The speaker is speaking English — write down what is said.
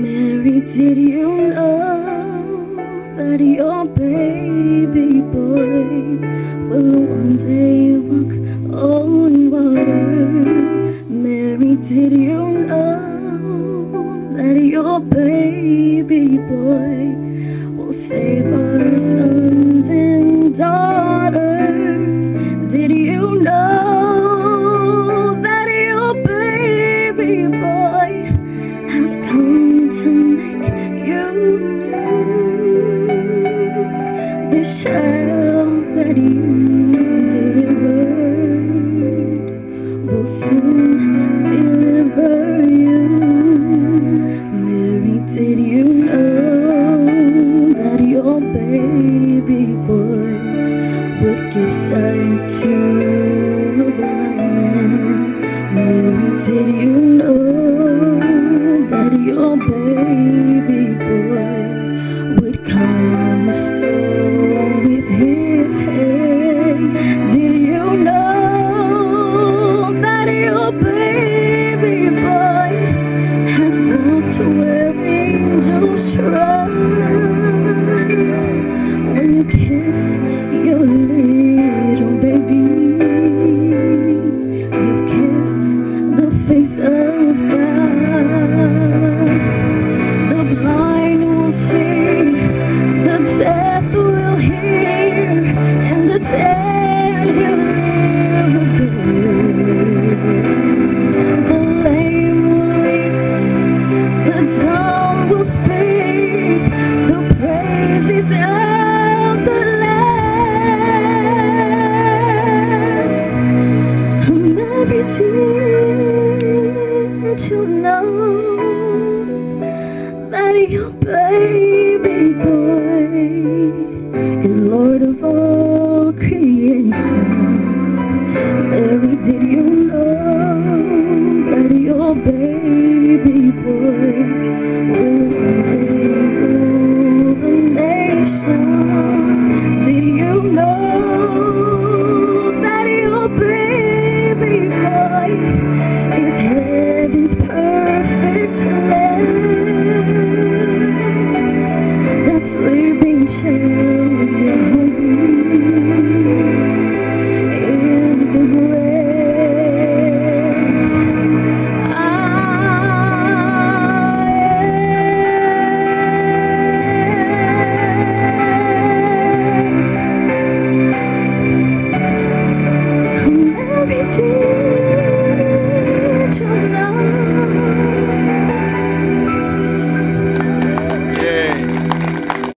Mary, did you know that your baby boy will one day walk on water? Mary, did you know that your baby boy will save our sons and daughters? Did you know that your baby boy has come to make you the child that you delivered will soon deliver you? Mary, did you know that your baby boy would give sight to a blind man? Mary, did you know that your baby boy would calm the storm with his hand? Did you know that your baby boy has walked where angels trod? When you kiss your little baby, you've kissed the face of God. The blind will see, the deaf will hear, and the dead will live again. The lame will leap, the dumb will speak, the praises of the Lamb. Mary, did you know that your baby